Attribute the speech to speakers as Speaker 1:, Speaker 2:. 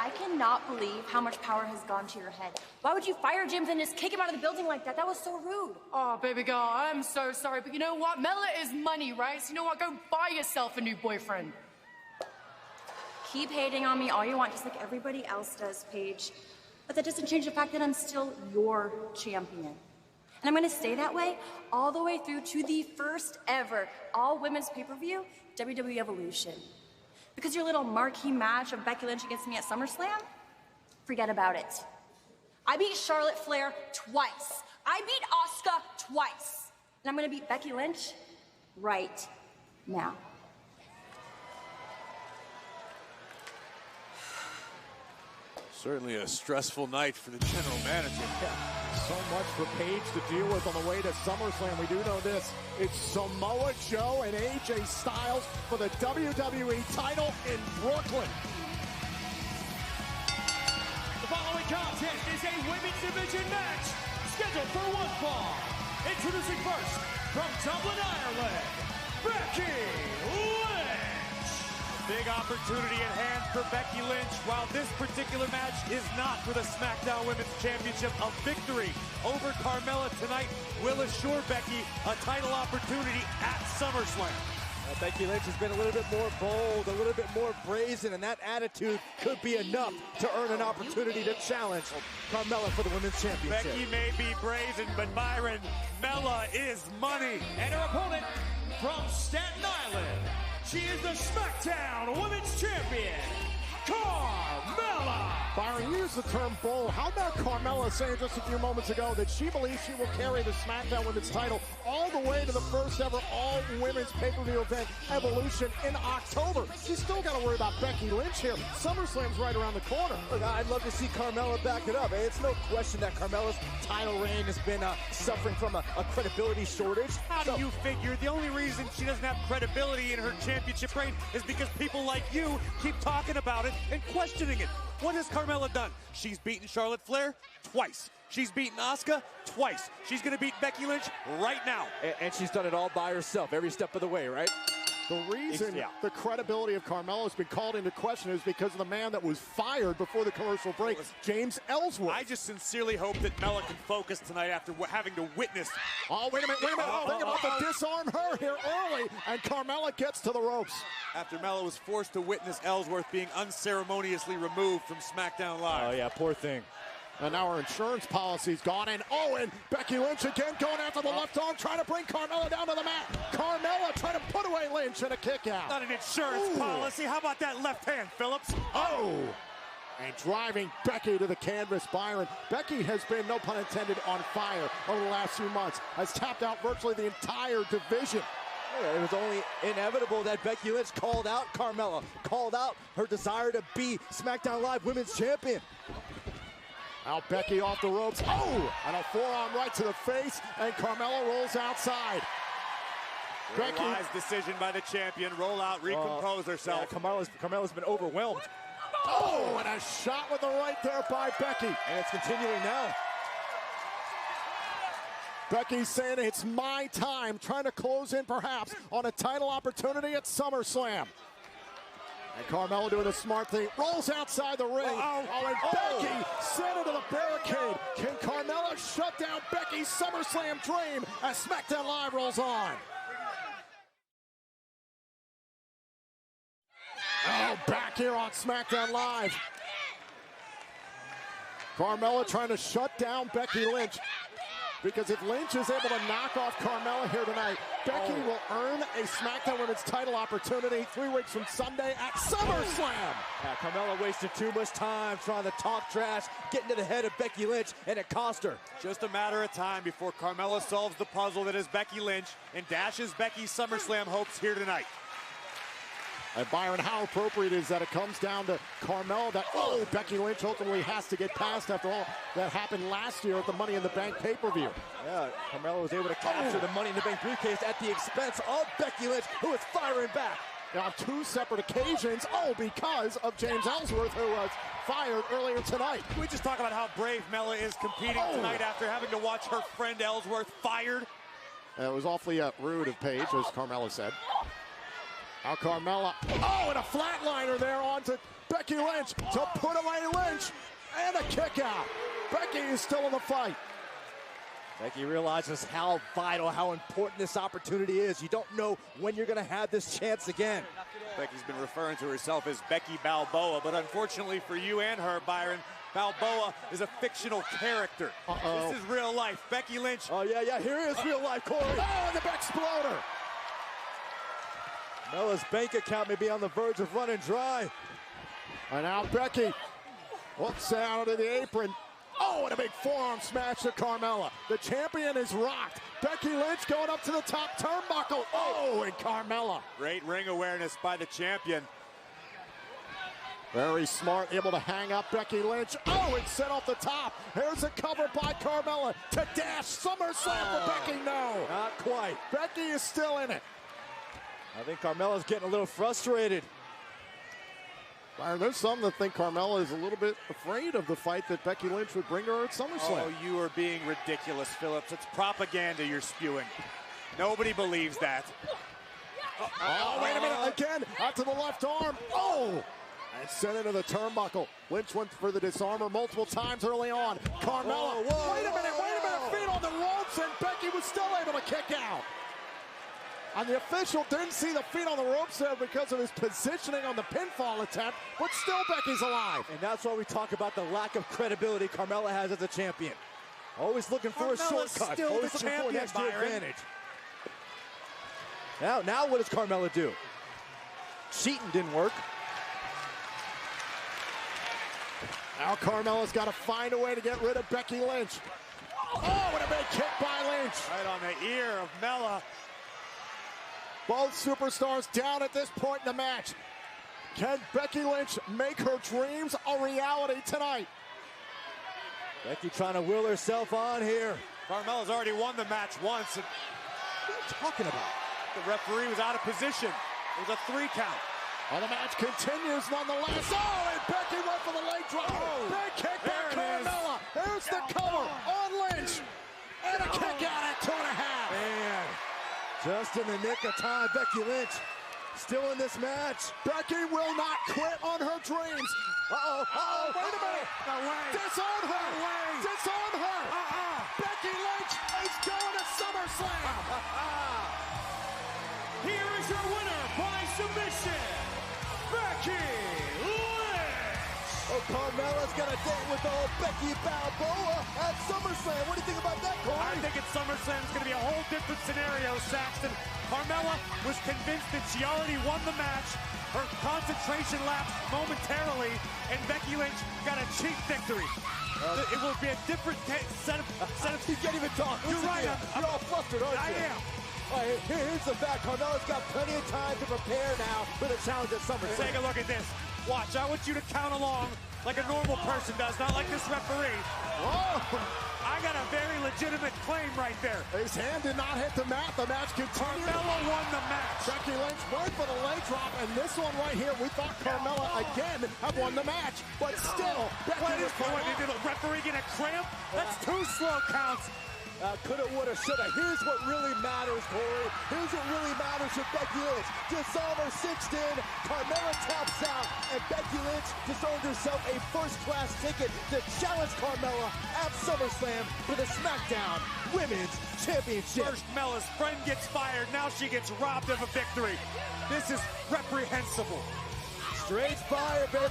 Speaker 1: I cannot believe how much power has gone to your head. Why would you fire James and just kick him out of the building like that? That was so rude.
Speaker 2: Oh, baby girl, I'm so sorry, but you know what? Mela is money, right? So you know what? Go buy yourself a new boyfriend.
Speaker 1: Keep hating on me all you want, just like everybody else does, Paige. But that doesn't change the fact that I'm still your champion. And I'm gonna stay that way all the way through to the first ever all-women's pay-per-view, WWE Evolution. Because your little marquee match of Becky Lynch against me at SummerSlam? Forget about it. I beat Charlotte Flair twice. I beat Asuka twice. And I'm gonna beat Becky Lynch right now.
Speaker 3: Certainly a stressful night for the general manager.
Speaker 4: Yeah, so much for Paige to deal with on the way to SummerSlam. We do know this. It's Samoa Joe and AJ Styles for the WWE title in Brooklyn.
Speaker 5: The following contest is a women's division match scheduled for one fall. Introducing first, from Dublin, Ireland, Becky Lynch.
Speaker 6: Big opportunity at hand for Becky Lynch. While this particular match is not for the Smackdown Women's Championship, a victory over Carmella tonight will assure Becky a title opportunity at SummerSlam.
Speaker 7: Becky Lynch has been a little bit more bold, a little bit more brazen, and that attitude could be enough to earn an opportunity to challenge Carmella for the Women's Championship.
Speaker 6: Becky may be brazen, but Byron, Mella is money.
Speaker 5: And her opponent from Staten Island, she is the Smackdown Women's Champion, Carmella.
Speaker 4: Byron, you used the term bold. How about Carmella saying just a few moments ago that she believes she will carry the SmackDown Women's title all the way to the first ever all-women's pay-per-view event, Evolution, in October? She's still got to worry about Becky Lynch here. SummerSlam's right around the corner.
Speaker 7: Look, I'd love to see Carmella back it up. It's no question that Carmella's title reign has been suffering from a credibility shortage.
Speaker 6: How do you figure the only reason she doesn't have credibility in her championship reign is because people like you keep talking about it and questioning it? What has Carmella done? She's beaten Charlotte Flair twice. She's beaten Asuka twice. She's going to beat Becky Lynch right now.
Speaker 7: And she's done it all by herself, every step of the way, right?
Speaker 4: The reason the credibility of Carmella has been called into question is because of the man that was fired before the commercial break, James Ellsworth.
Speaker 6: I just sincerely hope that Mella can focus tonight after having to witness.
Speaker 4: Oh, wait a minute. Oh, they're about to disarm her here early, and Carmella gets to the ropes.
Speaker 6: After Mella was forced to witness Ellsworth being unceremoniously removed from SmackDown Live.
Speaker 7: Oh, yeah, poor thing.
Speaker 4: And now our insurance policy's gone, and Becky Lynch again going after the left arm, trying to bring Carmella down to the mat. Carmella trying to put away Lynch and a kick out.
Speaker 6: Not an insurance policy. How about that left hand, Phillips?
Speaker 4: Oh! And driving Becky to the canvas, Byron. Becky has been, no pun intended, on fire over the last few months. Has tapped out virtually the entire division.
Speaker 7: It was only inevitable that Becky Lynch called out Carmella, called out her desire to be SmackDown Live Women's Champion.
Speaker 4: Now Becky off the ropes. Oh! And a forearm right to the face, and Carmella rolls outside.
Speaker 6: Becky. Wise decision by the champion. Roll out, recompose herself.
Speaker 7: Yeah, Carmella's been overwhelmed.
Speaker 4: Oh, and a shot with the right there by Becky.
Speaker 7: And it's continuing now.
Speaker 4: Becky's saying it's my time, trying to close in perhaps on a title opportunity at SummerSlam. And Carmella doing the smart thing, rolls outside the ring. And Becky sent into the barricade. Can Carmella shut down Becky's SummerSlam dream as SmackDown Live rolls on? Oh, back here on SmackDown Live. Carmella trying to shut down Becky Lynch. Because if Lynch is able to knock off Carmella here tonight, Becky will earn a SmackDown Women's title opportunity 3 weeks from Sunday at SummerSlam.
Speaker 7: Yeah, Carmella wasted too much time trying to talk trash, getting to the head of Becky Lynch, and it cost her.
Speaker 6: Just a matter of time before Carmella solves the puzzle that is Becky Lynch and dashes Becky's SummerSlam hopes here tonight.
Speaker 4: And Byron, how appropriate is that it comes down to Carmella that, Becky Lynch ultimately has to get past after all that happened last year at the Money in the Bank pay-per-view.
Speaker 7: Yeah, Carmella was able to capture the Money in the Bank briefcase at the expense of Becky Lynch, who is firing back.
Speaker 4: Now, on 2 separate occasions, because of James Ellsworth, who was fired earlier tonight.
Speaker 6: Can we just talk about how brave Mella is competing tonight after having to watch her friend Ellsworth fired?
Speaker 4: It was awfully rude of Paige, as Carmella said. Now Carmella, and a flatliner there onto Becky Lynch to put away Lynch. And a kick out. Becky is still in the fight.
Speaker 7: Becky realizes how vital, how important this opportunity is. You don't know when you're going to have this chance again.
Speaker 6: Becky's been referring to herself as Becky Balboa, but unfortunately for you and her, Byron, Balboa is a fictional character. This is real life. Becky Lynch.
Speaker 7: Oh, yeah, here is real life, Corey.
Speaker 4: Oh, and the exploder.
Speaker 7: Carmella's bank account may be on the verge of running dry.
Speaker 4: And now Becky looks out of the apron. Oh, and a big forearm smash to Carmella. The champion is rocked. Becky Lynch going up to the top turnbuckle. Oh, and Carmella.
Speaker 6: Great ring awareness by the champion.
Speaker 4: Very smart, able to hang up Becky Lynch. Oh, it's set off the top. Here's a cover by Carmella to dash SummerSlam for Becky. No,
Speaker 7: not quite.
Speaker 4: Becky is still in it.
Speaker 7: I think Carmella's getting a little frustrated.
Speaker 4: Byron, there's some that think Carmella is a little bit afraid of the fight that Becky Lynch would bring her at SummerSlam.
Speaker 6: Oh, you are being ridiculous, Phillips. It's propaganda you're spewing. Nobody believes that.
Speaker 4: Oh, wait a minute. Again, out to the left arm. Oh! And sent into the turnbuckle. Lynch went for the disarmer multiple times early on. Carmella. Wait a minute. Feet on the ropes, and Becky was still able to kick out. And the official didn't see the feet on the ropes there because of his positioning on the pinfall attempt, but still Becky's alive.
Speaker 7: And that's why we talk about the lack of credibility Carmella has as a champion. Always looking for a shortcut.
Speaker 6: Still
Speaker 7: Always
Speaker 6: the
Speaker 7: looking for an
Speaker 6: champion,
Speaker 7: extra
Speaker 6: Byron.
Speaker 7: advantage. Now what does Carmella do? Cheating didn't work.
Speaker 4: Now Carmella's got to find a way to get rid of Becky Lynch. Oh, and a big kick by Lynch.
Speaker 6: Right on the ear of Mella.
Speaker 4: Both superstars down at this point in the match. Can Becky Lynch make her dreams a reality tonight?
Speaker 7: Becky trying to will herself on here.
Speaker 6: Carmella's already won the match once. And
Speaker 7: what are you talking about?
Speaker 6: the referee was out of position. It was a 3 count.
Speaker 4: And the match continues nonetheless. Oh, and Becky went for the leg drop. Big kick by Carmella. There's the cover on Lynch. And a kick out at 2.5.
Speaker 7: Man, just in the nick of time, Becky Lynch still in this match.
Speaker 4: Becky will not quit on her dreams. Uh-oh, wait a minute.
Speaker 6: No way.
Speaker 4: Disown her.
Speaker 6: No way.
Speaker 4: Disown her. Becky Lynch is going to SummerSlam.
Speaker 5: Here is your winner by submission, Becky Lynch.
Speaker 7: Oh, Carmella's got a date with old Becky Balboa at SummerSlam. What do you think about that, Corey?
Speaker 6: I think at SummerSlam it's going to be a whole different scenario, Saxton. Carmella was convinced that she already won the match. Her concentration lapsed momentarily, and Becky Lynch got a cheap victory. It will be a different set of...
Speaker 7: You can't even talk.
Speaker 6: You're right.
Speaker 7: You're all flustered, aren't you?
Speaker 6: I am.
Speaker 7: All right, here's the fact. Carmella's got plenty of time to prepare now for the challenge at SummerSlam.
Speaker 6: Take a look at this. Watch, I want you to count along like a normal person does, not like this referee.
Speaker 4: Oh,
Speaker 6: I got a very legitimate claim right there.
Speaker 4: his hand did not hit the mat. The match continued.
Speaker 6: Carmella won the match.
Speaker 4: Becky Lynch went for the leg drop, and this one right here, we thought Carmella again had won the match, but still, Becky was
Speaker 6: Did the referee get a cramp? That's 2 slow counts.
Speaker 7: Coulda, woulda, shoulda. Here's what really matters, Corey. Here's what really matters with Becky Lynch. Disarmer cinched in, Carmella taps out, and Becky Lynch just earned herself a first-class ticket to challenge Carmella at SummerSlam for the Smackdown Women's Championship.
Speaker 6: First, Mella's friend gets fired. Now she gets robbed of a victory. This is reprehensible.
Speaker 7: Straight fire, baby.